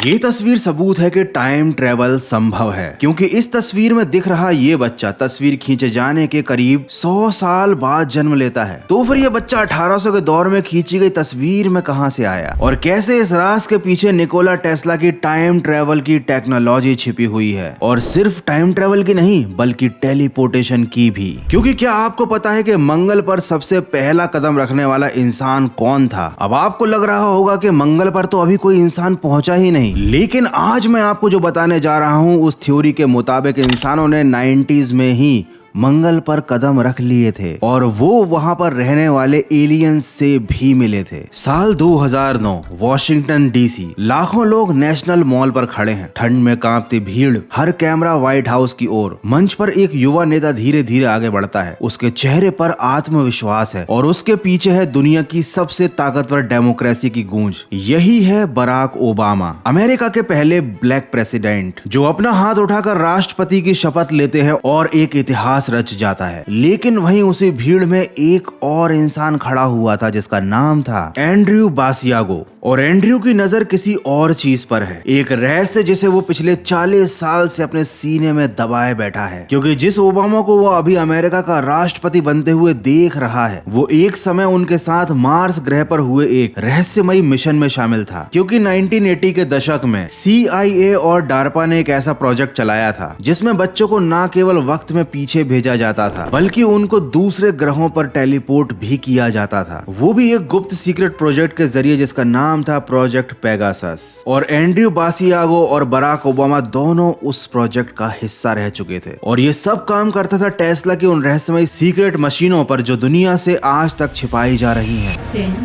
ये तस्वीर सबूत है कि टाइम ट्रेवल संभव है, क्योंकि इस तस्वीर में दिख रहा ये बच्चा तस्वीर खींचे जाने के करीब 100 साल बाद जन्म लेता है। तो फिर ये बच्चा 1800 के दौर में खींची गई तस्वीर में कहां से आया और कैसे इस राज के पीछे निकोला टेस्ला की टाइम ट्रेवल की टेक्नोलॉजी छिपी हुई है। और सिर्फ टाइम ट्रेवल की नहीं बल्कि टेलीपोर्टेशन की भी, क्योंकि क्या आपको पता है कि मंगल पर सबसे पहला कदम रखने वाला इंसान कौन था? अब आपको लग रहा होगा कि मंगल पर तो अभी कोई इंसान पहुंचा ही नहीं, लेकिन आज मैं आपको जो बताने जा रहा हूं उस थ्योरी के मुताबिक इंसानों ने 90s में ही मंगल पर कदम रख लिए थे और वो वहां पर रहने वाले एलियंस से भी मिले थे। साल 2009 वॉशिंगटन डीसी, लाखों लोग नेशनल मॉल पर खड़े हैं, ठंड में कांपती भीड़, हर कैमरा व्हाइट हाउस की ओर। मंच पर एक युवा नेता धीरे धीरे आगे बढ़ता है, उसके चेहरे पर आत्मविश्वास है और उसके पीछे है दुनिया की सबसे ताकतवर डेमोक्रेसी की गूंज। यही है बराक ओबामा, अमेरिका के पहले ब्लैक प्रेसिडेंट, जो अपना हाथ उठाकर राष्ट्रपति की शपथ लेते हैं और एक इतिहास रच जाता है। लेकिन वहीं उसी भीड़ में एक और इंसान खड़ा हुआ था जिसका नाम था एंड्रयू बासियागो। और एंड्रयू की नजर किसी और चीज पर है, एक रहस्य जिसे वो पिछले 40 साल से अपने सीने में दबाए बैठा है। क्योंकि जिस ओबामा को वो अभी अमेरिका का राष्ट्रपति बनते हुए देख रहा है, वो एक समय उनके साथ मार्स ग्रह पर हुए एक रहस्यमयी मिशन में शामिल था। क्योंकि 1980 के दशक में CIA और डार्पा ने एक ऐसा प्रोजेक्ट चलाया था जिसमें बच्चों को न केवल वक्त में पीछे भेजा जाता था बल्कि उनको दूसरे ग्रहों पर टेलीपोर्ट भी किया जाता था, वो भी एक गुप्त सीक्रेट प्रोजेक्ट के जरिए जिसका नाम था प्रोजेक्ट पेगासस। और एंड्रयू बासियागो और बराक ओबामा दोनों उस प्रोजेक्ट का हिस्सा रह चुके थे और ये सब काम करता था टेस्ला की उन रहस्यमयी सीक्रेट मशीनों पर जो दुनिया से आज तक छिपाई जा रही हैं। 10,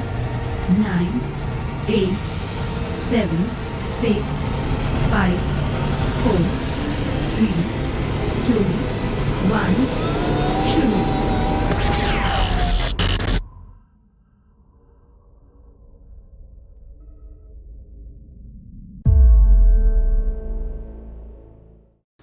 9, 8, 7, 6, 5, 4, 3, 2, 1, शुरू।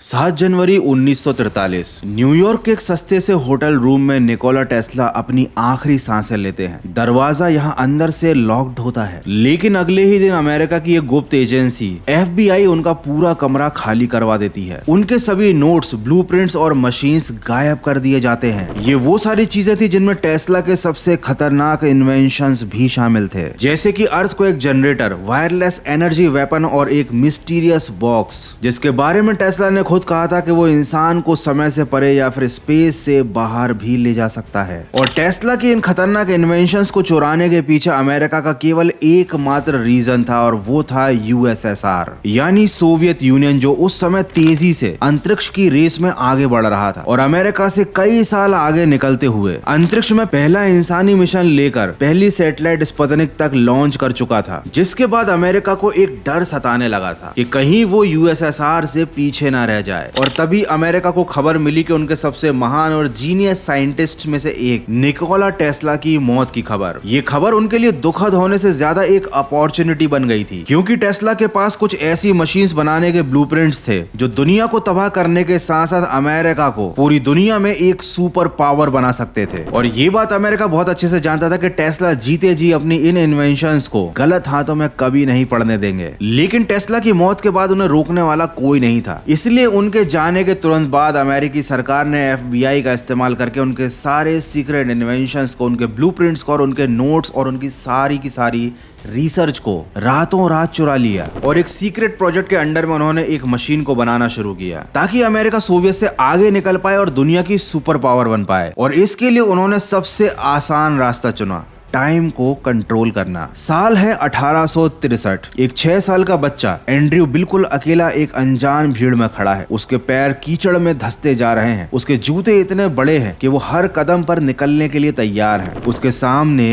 सात जनवरी 1943 न्यूयॉर्क के एक सस्ते से होटल रूम में निकोला टेस्ला अपनी आखिरी सांसें लेते हैं। दरवाजा यहाँ अंदर से लॉक्ड होता है, लेकिन अगले ही दिन अमेरिका की एक गुप्त एजेंसी FBI उनका पूरा कमरा खाली करवा देती है। उनके सभी नोट्स, ब्लूप्रिंट्स और मशीन्स गायब कर दिए जाते हैं। ये वो सारी चीजें थी जिनमें टेस्ला के सबसे खतरनाक इन्वेंशंस भी शामिल थे, जैसे कि earthquake generator, wireless energy weapon और एक मिस्टीरियस बॉक्स जिसके बारे में टेस्ला ने खुद कहा था कि वो इंसान को समय से परे या फिर स्पेस से बाहर भी ले जा सकता है। और टेस्ला की इन खतरनाक इन्वेंशंस को चुराने के पीछे अमेरिका का केवल एकमात्र रीजन था और वो था USSR यानी सोवियत यूनियन, जो उस समय तेजी से अंतरिक्ष की रेस में आगे बढ़ रहा था और अमेरिका से कई साल आगे निकलते हुए अंतरिक्ष में पहला इंसानी मिशन लेकर पहली सैटेलाइट स्पुतनिक तक लॉन्च कर चुका था। जिसके बाद अमेरिका को एक डर सताने लगा था कि कहीं वो USSR से पीछे ना रह जाए। और तभी अमेरिका को खबर मिली कि उनके सबसे महान और जीनियस साइंटिस्ट में से एक निकोला टेस्ला की मौत की खबर। ये खबर उनके लिए दुखद होने से ज्यादा एक अपॉर्चुनिटी बन गई थी, क्योंकि टेस्ला के पास कुछ ऐसी मशीन्स बनाने के ब्लूप्रिंट्स थे जो दुनिया को तबाह करने के साथ साथ अमेरिका को पूरी दुनिया में एक सुपर पावर बना सकते थे। और ये बात अमेरिका बहुत अच्छे से जानता था कि टेस्ला जीते जी अपनी इन इन्वेंशंस को गलत हाथों में कभी नहीं पड़ने देंगे। लेकिन टेस्ला की मौत के बाद उन्हें रोकने वाला कोई नहीं था, इसलिए उनके जाने के तुरंत बाद अमेरिकी सरकार ने FBI का इस्तेमाल करके उनके सारे सीक्रेट इन्वेंशंस को, उनके ब्लूप्रिंट्स को और उनके नोट्स और उनकी सारी की सारी रिसर्च को रातों रात चुरा लिया और एक सीक्रेट प्रोजेक्ट के अंडर में उन्होंने एक मशीन को बनाना शुरू किया ताकि अमेरिका सोवियत से आगे निकल पाए और दुनिया की सुपर पावर बन पाए। और इसके लिए उन्होंने सबसे आसान रास्ता चुना, टाइम को कंट्रोल करना। साल है 1863। एक 6 साल का बच्चा एंड्रयू बिल्कुल अकेला एक अनजान भीड़ में खड़ा है। उसके पैर कीचड़ में धंसते जा रहे हैं, उसके जूते इतने बड़े हैं कि वो हर कदम पर निकलने के लिए तैयार है। उसके सामने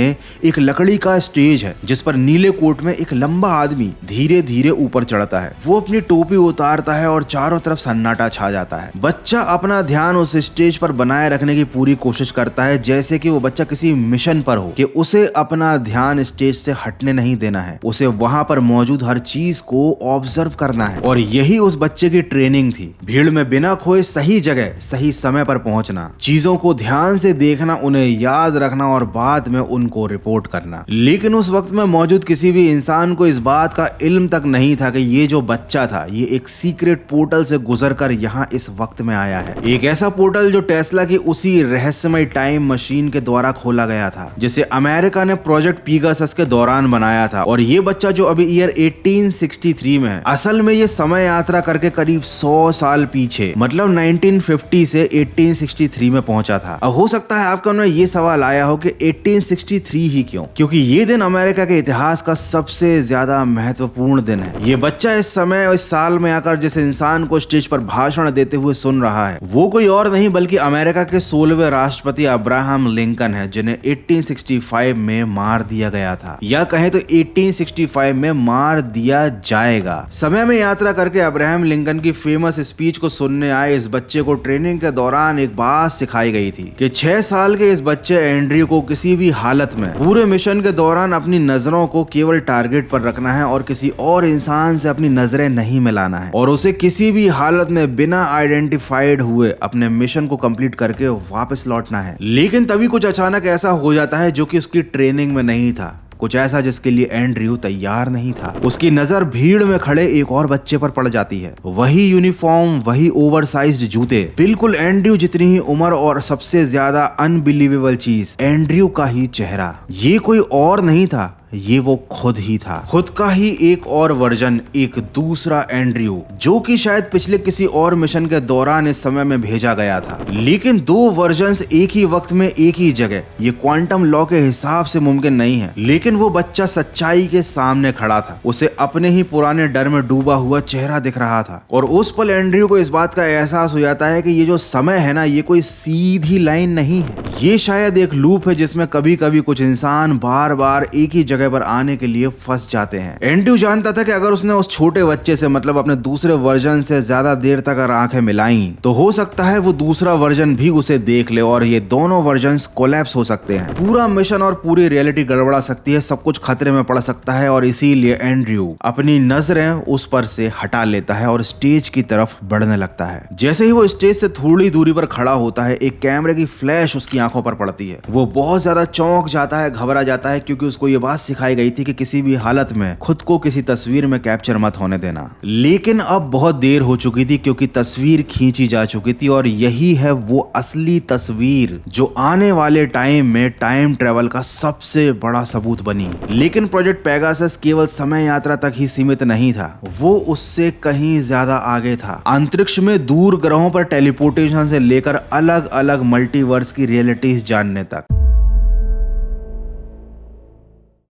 एक लकड़ी का स्टेज है जिस पर नीले कोट में एक लंबा आदमी धीरे धीरे ऊपर चढ़ता है। वो अपनी टोपी उतारता है और चारों तरफ सन्नाटा छा जाता है। बच्चा अपना ध्यान उस स्टेज पर बनाए रखने की पूरी कोशिश करता है जैसे कि वो बच्चा किसी मिशन पर हो कि उसे अपना ध्यान स्टेज से हटने नहीं देना है। उसे वहां पर मौजूद हर चीज को ऑब्जर्व करना है और यही उस बच्चे की ट्रेनिंग थी। भीड़ में बिना खोए सही जगह सही समय पर पहुंचना, चीजों को ध्यान से देखना, उन्हें याद रखना और बाद में उनको रिपोर्ट करना। लेकिन उस वक्त में मौजूद किसी भी इंसान को इस बात का इल्म तक नहीं था कि ये जो बच्चा था ये एक सीक्रेट पोर्टल से गुजरकर यहाँ इस वक्त में आया है। एक ऐसा पोर्टल जो टेस्ला की उसी रहस्यमय टाइम मशीन के द्वारा खोला गया था जिसे अमेरिका ने प्रोजेक्ट पीगासस के दौरान बनाया था। और ये बच्चा जो अभी ईयर 1863 में है, असल में ये समय यात्रा करके करीब 100 साल पीछे मतलब 1950 से 1863 में पहुंचा था। अब हो सकता है आपके मन में ये सवाल आया हो कि 1863 ही क्यों? क्योंकि ये दिन अमेरिका के इतिहास का सबसे ज्यादा महत्वपूर्ण दिन है। ये बच्चा इस समय इस साल में आकर जिस इंसान को स्टेज पर भाषण देते हुए सुन रहा है वो कोई और नहीं बल्कि अमेरिका के 16वें राष्ट्रपति अब्राहम लिंकन है, जिन्हें 1865 में मार दिया गया था, या कहें तो 1865 में मार दिया जाएगा। समय में यात्रा करके अब्राहम लिंकन की फेमस स्पीच को सुनने आए इस बच्चे को ट्रेनिंग के दौरान एक बात सिखाई गई थी कि 6 साल के इस बच्चे एंड्रयू को किसी भी हालत में पूरे मिशन के दौरान अपनी नजरों को केवल टारगेट पर रखना है और किसी और इंसान से अपनी नजरें नहीं मिलाना है और उसे किसी भी हालत में बिना आइडेंटिफाइड हुए अपने मिशन को कंप्लीट करके वापस लौटना है। लेकिन तभी कुछ अचानक ऐसा हो जाता है जो कि उसकी ट्रेनिंग में नहीं था, कुछ ऐसा जिसके लिए एंड्रयू तैयार नहीं था। उसकी नजर भीड़ में खड़े एक और बच्चे पर पड़ जाती है। वही यूनिफॉर्म, वही ओवरसाइज्ड जूते, बिल्कुल एंड्रयू जितनी ही उम्र और सबसे ज्यादा अनबिलीवेबल चीज, एंड्रयू का ही चेहरा। ये कोई और नहीं था, ये वो खुद ही था, खुद का ही एक और वर्जन, एक दूसरा एंड्रयू जो कि शायद पिछले किसी और मिशन के दौरान इस समय में भेजा गया था। लेकिन 2 वर्जन्स एक ही वक्त में एक ही जगह, ये क्वांटम लॉ के हिसाब से मुमकिन नहीं है। लेकिन वो बच्चा सच्चाई के सामने खड़ा था, उसे अपने ही पुराने डर में डूबा हुआ चेहरा दिख रहा था और उस पल एंड्रयू को इस बात का एहसास हो जाता है कि ये जो समय है ना, ये कोई सीधी लाइन नहीं है, ये शायद एक लूप है जिसमें कभी कभी कुछ इंसान बार बार एक ही जगह पर आने के लिए फंस जाते हैं। एंड्रयू जानता था कि अगर उसने उस छोटे बच्चे से मतलब अपने दूसरे वर्जन से ज्यादा देर तक अगर आंखें मिलाई तो हो सकता है वो दूसरा वर्जन भी उसे देख ले और ये दोनों वर्जन्स कोलैप्स हो सकते हैं। पूरा मिशन और पूरी रियलिटी गड़बड़ा सकती है, सब कुछ खतरे में पड़ सकता है और इसीलिए एंड्रयू अपनी नजरें उस पर से हटा लेता है और स्टेज की तरफ बढ़ने लगता है। जैसे ही वो स्टेज से थोड़ी दूरी पर खड़ा होता है एक कैमरे की फ्लैश उसकी आंखों पर पड़ती है। वो बहुत ज्यादा चौंक जाता है, घबरा जाता है क्योंकि उसको ये बात सिखाई गई थी कि किसी भी हालत में खुद को किसी तस्वीर में कैप्चर मत होने देना। लेकिन अब बहुत देर हो चुकी थी क्योंकि तस्वीर खींची जा चुकी थी और यही है वो असली तस्वीर जो आने वाले टाइम में टाइम ट्रेवल का सबसे बड़ा सबूत बनी। लेकिन प्रोजेक्ट पेगासस केवल समय यात्रा तक ही सीमित नहीं था, वो उससे कहीं ज्यादा आगे था। अंतरिक्ष में दूर ग्रहों पर टेलीपोर्टेशन से लेकर अलग अलग मल्टीवर्स की रियलिटीज जानने तक।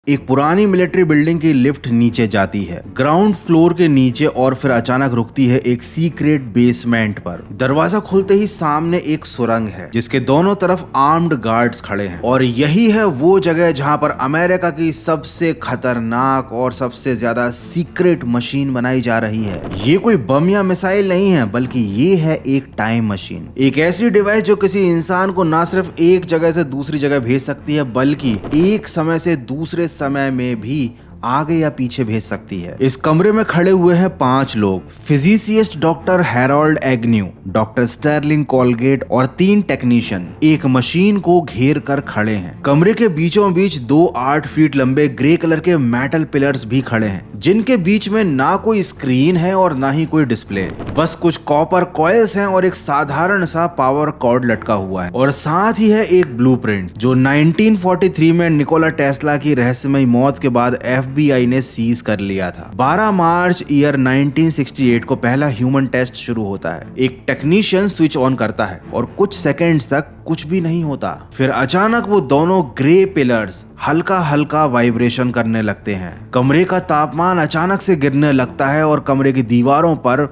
एक पुरानी मिलिट्री बिल्डिंग की लिफ्ट नीचे जाती है, ग्राउंड फ्लोर के नीचे, और फिर अचानक रुकती है एक सीक्रेट बेसमेंट पर। दरवाजा खुलते ही सामने एक सुरंग है जिसके दोनों तरफ आर्म्ड गार्ड्स खड़े हैं और यही है वो जगह जहां पर अमेरिका की सबसे खतरनाक और सबसे ज्यादा सीक्रेट मशीन बनाई जा रही है। ये कोई बम या मिसाइल नहीं है बल्कि ये है एक टाइम मशीन, एक ऐसी डिवाइस जो किसी इंसान को ना सिर्फ एक जगह से दूसरी जगह भेज सकती है बल्कि एक समय से दूसरे समय में भी आगे या पीछे भेज सकती है। इस कमरे में खड़े हुए हैं 5 लोग, physicist doctor Harold Agnew, doctor Sterling Colgate और 3 टेक्नीशियन एक मशीन को घेर कर खड़े हैं। कमरे के बीचों बीच 2 8 फीट लंबे ग्रे कलर के मेटल पिलर्स भी खड़े हैं जिनके बीच में ना कोई स्क्रीन है और ना ही कोई डिस्प्ले, बस कुछ कॉपर कॉइल्स हैं और एक साधारण सा पावर कॉर्ड लटका हुआ है और साथ ही है एक ब्लूप्रिंट जो 1943 में निकोला टेस्ला की रहस्यमय मौत के बाद FBI ने सीज कर लिया था। 12 मार्च ईयर 1968 को पहला ह्यूमन टेस्ट शुरू होता है। एक टेक्नीशियन स्विच ऑन करता है और कुछ सेकंड्स तक कुछ भी नहीं होता। फिर अचानक वो दोनों ग्रे पिलर्स हल्का हल्का वाइब्रेशन करने लगते हैं। कमरे का तापमान अचानक से गिरने लगता है और कमरे की दीवारों पर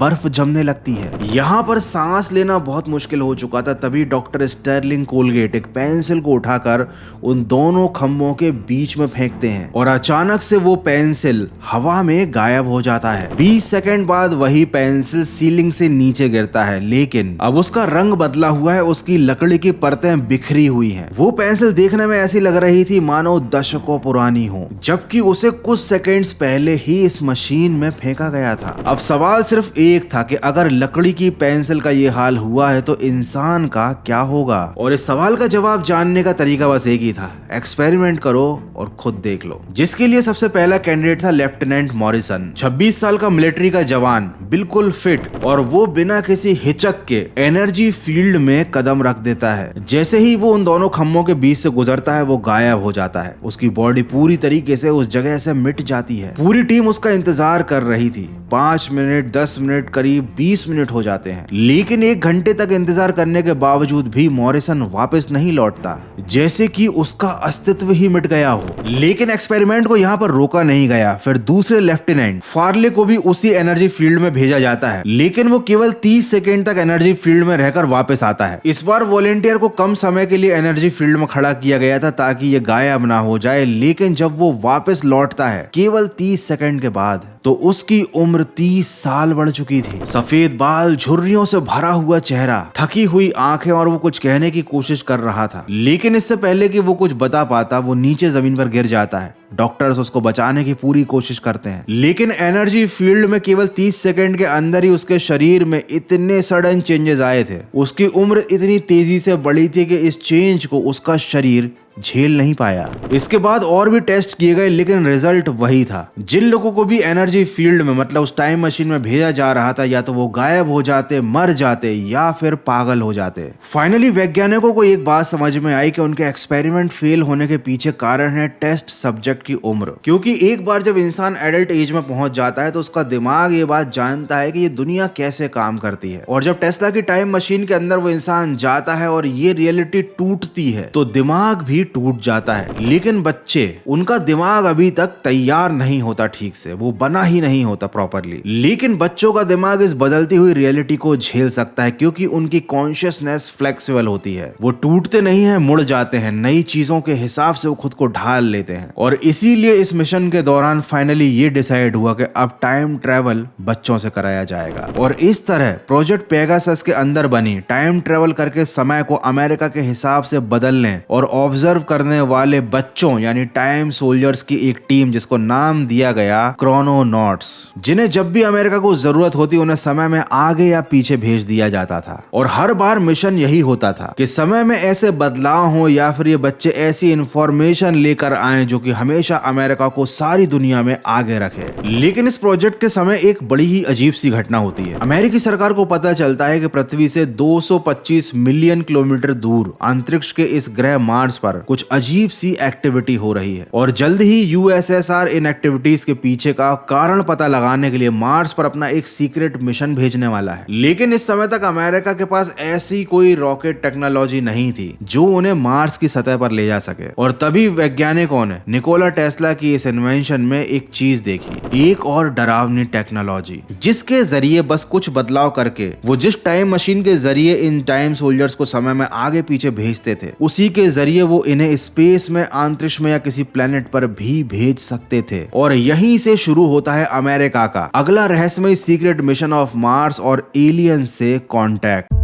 बर्फ जमने लगती है। यहाँ पर सांस लेना बहुत मुश्किल हो चुका था। तभी डॉक्टर स्टर्लिंग कोलगेट एक पेंसिल को उठाकर उन दोनों खंभों के बीच में फेंकते हैं और अचानक से वो पेंसिल हवा में गायब हो जाता है। 20 सेकंड बाद वही पेंसिल सीलिंग से नीचे गिरता है, लेकिन अब उसका रंग बदला हुआ है, उसकी लकड़ी की परतें बिखरी हुई हैं। वो पेंसिल देखने में ऐसी लग रही थी मानो दशकों पुरानी हो, जबकि उसे कुछ सेकंड्स पहले ही इस मशीन में फेंका गया था। अब सवाल सिर्फ एक था कि अगर लकड़ी की पेंसिल का ये हाल हुआ है तो इंसान का क्या होगा? और इस सवाल का जवाब जानने का तरीका बस एक ही था, एक्सपेरिमेंट करो और खुद देख लो। जिसके लिए सबसे पहला कैंडिडेट था लेफ्टिनेंट मॉरिसन, 26 साल का मिलिट्री का जवान, बिल्कुल फिट, और वो बिना किसी हिचक के एनर्जी फील्ड में कदम रख देता है। जैसे ही वो उन दोनों खम्भों के बीच से गुजरता है वो गायब हो जाता है। उसकी बॉडी पूरी तरीके से उस जगह से मिट जाती है। पूरी टीम उसका इंतजार कर रही थी। 5 मिनट, 10 मिनट, करीब 20 मिनट हो जाते हैं, लेकिन 1 घंटे तक इंतजार करने के बावजूद भी मॉरिसन वापस नहीं लौटता, जैसे कि उसका अस्तित्व ही मिट गया हो। लेकिन एक्सपेरिमेंट को यहाँ पर रोका नहीं गया। फिर दूसरे लेफ्टिनेंट फार्ले को भी उसी एनर्जी फील्ड में भेजा जाता है, लेकिन वो केवल 30 सेकेंड तक एनर्जी फील्ड में रहकर वापस आता है। इस बार वॉलेंटियर को कम समय के लिए एनर्जी फील्ड में खड़ा किया गया था ताकि ये गायब ना हो जाए, लेकिन जब वो वापस लौटता है केवल 30 सेकेंड के बाद, तो उसकी उम्र 30 साल बढ़ चुकी थी। सफेद बाल, झुर्रियों से भरा हुआ चेहरा, थकी हुई आंखें, और वो कुछ कहने की कोशिश कर रहा था, लेकिन इससे पहले कि वो कुछ बता पाता वो नीचे जमीन पर गिर जाता है। डॉक्टर्स उसको बचाने की पूरी कोशिश करते हैं, लेकिन एनर्जी फील्ड में केवल 30 सेकंड के अंदर ही उसके शरीर में इतने सडन चेंजेस आए थे। उसकी उम्र इतनी तेजी से बढ़ी थी कि इस चेंज को उसका शरीर झेल नहीं पाया। इसके बाद और भी टेस्ट किए गए, लेकिन रिजल्ट वही था। जिन लोगों को भी एनर्जी फील्ड में, मतलब उस टाइम मशीन में भेजा जा रहा था, या तो वो गायब हो जाते, मर जाते, या फिर पागल हो जाते। फाइनली वैज्ञानिकों को एक बात समझ में आई कि उनके एक्सपेरिमेंट फेल होने के पीछे कारण है टेस्ट सब्जेक्ट की उम्र। क्योंकि एक बार जब इंसान एडल्ट एज में पहुंच जाता है तो उसका दिमाग ये बात जानता है कि ये दुनिया कैसे काम करती है, और जब टेस्ला की टाइम मशीन के अंदर वो इंसान जाता है और ये रियलिटी टूटती है तो दिमाग भी टूट जाता है। लेकिन बच्चे, उनका दिमाग अभी तक तैयार नहीं होता ठीक से, वो बना ही नहीं होता प्रॉपरली। लेकिन बच्चों का दिमाग इस बदलती हुई रियलिटी को झेल सकता है, क्योंकि उनकी कॉन्शियसनेस फ्लेक्सिबल होती है। वो टूटते नहीं है, मुड़ जाते हैं, नई चीजों के हिसाब से वो खुद को ढाल लेते हैं। और इसीलिए इस मिशन के दौरान फाइनली ये डिसाइड हुआ कि अब टाइम ट्रेवल बच्चों से कराया जाएगा। और इस तरह प्रोजेक्ट पेगासस के अंदर बनी टाइम ट्रेवल करके समय को अमेरिका के हिसाब से बदलने और ऑब्जर्व करने वाले बच्चों यानी टाइम सोल्जर्स की एक टीम, जिसको नाम दिया गया क्रोनोनॉट्स, जिन्हें जब भी अमेरिका को जरूरत होती उन्हें समय में आगे या पीछे भेज दिया जाता था। और हर बार मिशन यही होता था कि समय में ऐसे बदलाव हो या फिर ये बच्चे ऐसी इंफॉर्मेशन लेकर आए जो कि हमेशा अमेरिका को सारी दुनिया में आगे रखे। लेकिन इस प्रोजेक्ट के समय एक बड़ी ही अजीब सी घटना होती है। अमेरिकी सरकार को पता चलता है कि पृथ्वी से 225 मिलियन किलोमीटर दूर अंतरिक्ष के इस ग्रह मार्स पर कुछ अजीब सी एक्टिविटी हो रही है, और जल्द ही यूएसएसआर इन एक्टिविटीज के पीछे का कारण पता लगाने के लिए मार्स पर अपना एक सीक्रेट मिशन भेजने वाला है। लेकिन इस समय तक अमेरिका के पास ऐसी कोई रॉकेट टेक्नोलॉजी नहीं थी जो उन्हें मार्स की सतह पर ले जा सके। और तभी वैज्ञानिकों ने निकोला टेस्ला की इस इन्वेंशन में एक चीज देखी, एक और डरावनी टेक्नोलॉजी, जिसके जरिए बस कुछ बदलाव करके वो जिस टाइम मशीन के जरिए इन टाइम सोल्जर्स को समय में आगे पीछे भेजते थे, उसी के जरिए वो इन्हें स्पेस में, अंतरिक्ष में या किसी प्लेनेट पर भी भेज सकते थे। और यहीं से शुरू होता है अमेरिका का अगला रहस्यमय सीक्रेट मिशन ऑफ मार्स और एलियंस से कांटेक्ट।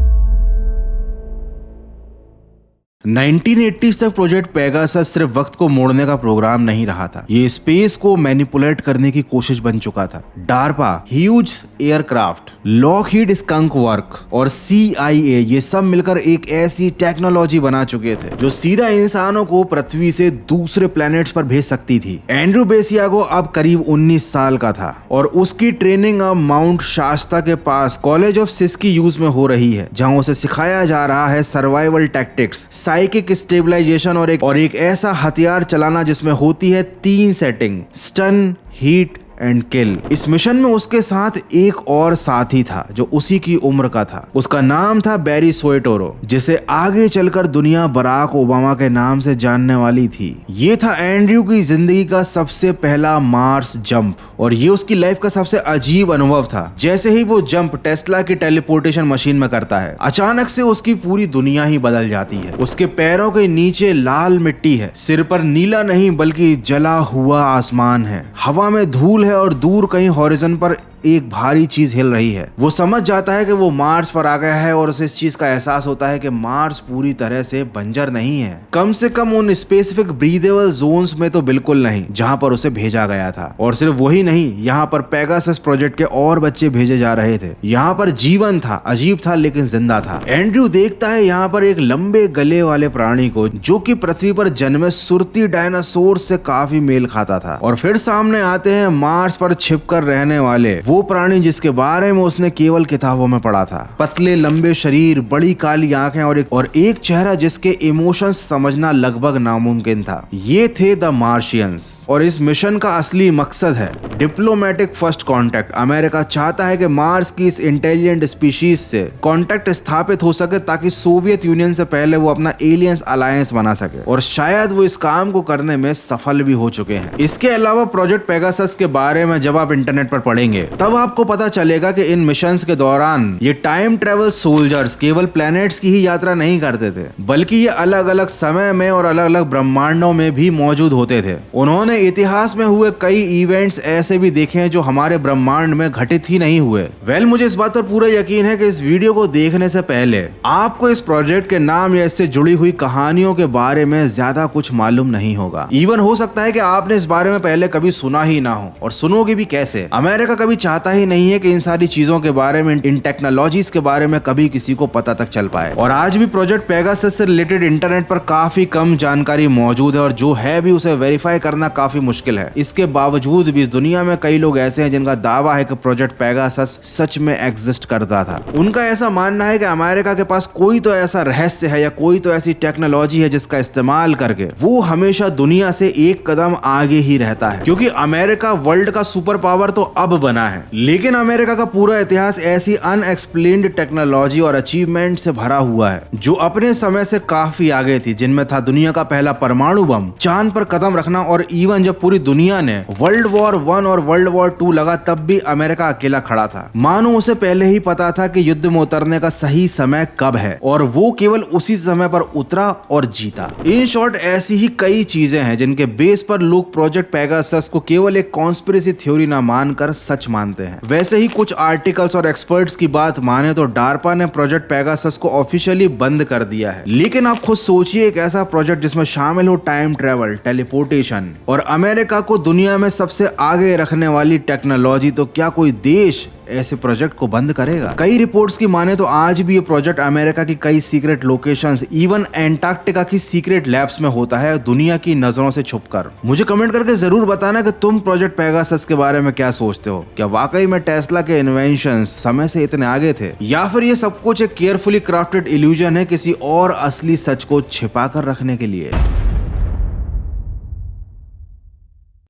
1980s तक प्रोजेक्ट पेगासस सिर्फ वक्त को मोड़ने का प्रोग्राम नहीं रहा था, ये स्पेस को मैनिपुलेट करने की कोशिश बन चुका था। DARPA, huge aircraft, Lockheed skunk work और CIA ये सब मिलकर एक ऐसी टेक्नोलॉजी बना चुके थे जो सीधा इंसानों को पृथ्वी से दूसरे प्लैनेट्स पर भेज सकती थी। एंड्रू बेसियागो अब करीब 19 साल का था और उसकी ट्रेनिंग अब माउंट शास्ता के पास कॉलेज ऑफ सिस्कीयूज में हो रही है, जहां उसे सिखाया जा रहा है सर्वाइवल टैक्टिक्स, साइकिक स्टेबलाइजेशन और एक ऐसा हथियार चलाना जिसमें होती है 3 setting: stun, heat and kill. इस मिशन में उसके साथ एक और साथी था जो उसी की उम्र का था। उसका नाम था बैरी सोएटोरो, जिसे आगे चलकर दुनिया बराक ओबामा के नाम से जानने वाली थी। ये था एंड्रयू की जिंदगी का सबसे पहला मार्स जंप, और ये उसकी लाइफ का सबसे अजीब अनुभव था। जैसे ही वो जंप टेस्ला की टेलीपोर्टेशन मशीन में करता है, अचानक से उसकी पूरी दुनिया ही बदल जाती है। उसके पैरों के नीचे लाल मिट्टी है, सिर पर नीला नहीं बल्कि जला हुआ आसमान है, हवा में धूल है और दूर कहीं हॉरिजन पर एक भारी चीज हिल रही है। वो समझ जाता है कि वो मार्स पर आ गया है और उसे इस चीज का एहसास होता है कि मार्स पूरी तरह से बंजर नहीं है, कम से कम उन स्पेसिफिक ब्रीदेबल जोन्स में तो बिल्कुल नहीं जहां पर उसे भेजा गया था। और सिर्फ वही नहीं, यहाँ पर पेगासस प्रोजेक्ट के और बच्चे भेजे जा रहे थे। यहाँ पर जीवन था, अजीब था लेकिन जिंदा था। एंड्रयू देखता है यहाँ पर एक लंबे गले वाले प्राणी को जो कि पृथ्वी पर जन्मे सुरती डायनासोर से काफी मेल खाता था। और फिर सामने आते हैं मार्स पर छिपकर रहने वाले वो प्राणी जिसके बारे में उसने केवल किताबों में पढ़ा था। पतले लंबे शरीर, बड़ी काली आंखें और एक चेहरा जिसके इमोशंस समझना लगभग नामुमकिन था। ये थे द मार्शियंस। और इस मिशन का असली मकसद है डिप्लोमेटिक फर्स्ट कांटेक्ट। अमेरिका चाहता है कि मार्स की इस इंटेलिजेंट स्पीशीज से कांटेक्ट स्थापित हो सके ताकि सोवियत यूनियन से पहले वो अपना एलियंस अलायंस बना सके, और शायद वो इस काम को करने में सफल भी हो चुके हैं। इसके अलावा प्रोजेक्ट पेगासस के बारे में जब आप इंटरनेट पर पढ़ेंगे तब आपको पता चलेगा कि इन मिशंस के दौरान ये टाइम ट्रेवल सोल्जर्स केवल प्लैनेट्स की ही यात्रा नहीं करते थे, बल्कि ये अलग अलग समय में और अलग अलग ब्रह्मांडों में भी मौजूद होते थे। उन्होंने इतिहास में हुए कई इवेंट्स ऐसे भी देखे हैं जो हमारे ब्रह्मांड में घटित ही नहीं हुए। मुझे इस बात पर पूरा यकीन है कि इस वीडियो को देखने से पहले आपको इस प्रोजेक्ट के नाम या इससे जुड़ी हुई कहानियों के बारे में ज्यादा कुछ मालूम नहीं होगा। इवन हो सकता है कि आपने इस बारे में पहले कभी सुना ही ना हो, और सुनोगे भी कैसे। अमेरिका कभी चाहता ही नहीं है कि इन सारी चीजों के बारे में, इन टेक्नोलॉजीज के बारे में कभी किसी को पता तक चल पाए। और आज भी प्रोजेक्ट पेगासस से रिलेटेड इंटरनेट पर काफी कम जानकारी मौजूद है, और जो है भी उसे वेरीफाई करना काफी मुश्किल है। इसके बावजूद भी इस दुनिया में कई लोग ऐसे हैं जिनका दावा है कि प्रोजेक्ट पेगासस सच में एग्जिस्ट करता था। उनका ऐसा मानना है कि अमेरिका के पास कोई तो ऐसा रहस्य है या कोई तो ऐसी टेक्नोलॉजी है जिसका इस्तेमाल करके वो हमेशा दुनिया से एक कदम आगे ही रहता है, क्योंकि अमेरिका वर्ल्ड का सुपर पावर तो अब बना है, लेकिन अमेरिका का पूरा इतिहास ऐसी अनएक्सप्लेन्ड टेक्नोलॉजी और अचीवमेंट से भरा हुआ है जो अपने समय से काफी आगे थी, जिनमें था दुनिया का पहला परमाणु बम, चांद पर कदम रखना, और इवन जब पूरी दुनिया ने वर्ल्ड वॉर 1 और वर्ल्ड वॉर 2 लगा तब भी अमेरिका अकेला खड़ा था। मानो उसे पहले ही पता था कि युद्ध में उतरने का सही समय कब है, और वो केवल उसी समय पर उतरा और जीता। इन शॉर्ट ऐसी ही कई चीजें हैं जिनके बेस पर लोग प्रोजेक्ट पेगासस को केवल एक कॉन्स्पिरेसी थ्योरी ना मानकर सच मानते हैं। वैसे ही कुछ आर्टिकल्स और एक्सपर्ट्स की बात माने तो डार्पा ने प्रोजेक्ट पेगासस को ऑफिशियली बंद कर दिया है। लेकिन आप खुद सोचिए, एक ऐसा प्रोजेक्ट जिसमें शामिल हो टाइम ट्रेवल, टेलीपोर्टेशन और अमेरिका को दुनिया में सबसे आगे रखने वाली टेक्नोलॉजी, तो क्या कोई देश ऐसे प्रोजेक्ट को बंद करेगा? कई रिपोर्ट्स की माने तो आज भी ये प्रोजेक्ट अमेरिका की कई सीक्रेट लोकेशंस, इवन एंटार्क्टिका की सीक्रेट लैब्स में होता है, दुनिया की नजरों से छुपकर। मुझे कमेंट करके जरूर बताना कि तुम प्रोजेक्ट पेगासस के बारे में क्या सोचते हो। क्या वाकई में टेस्ला के इन्वेंशंस समय से इतने आगे थे, या फिर ये सब कुछ एक केयरफुली क्राफ्टेड इल्यूजन है किसी और असली सच को छिपा कर रखने के लिए?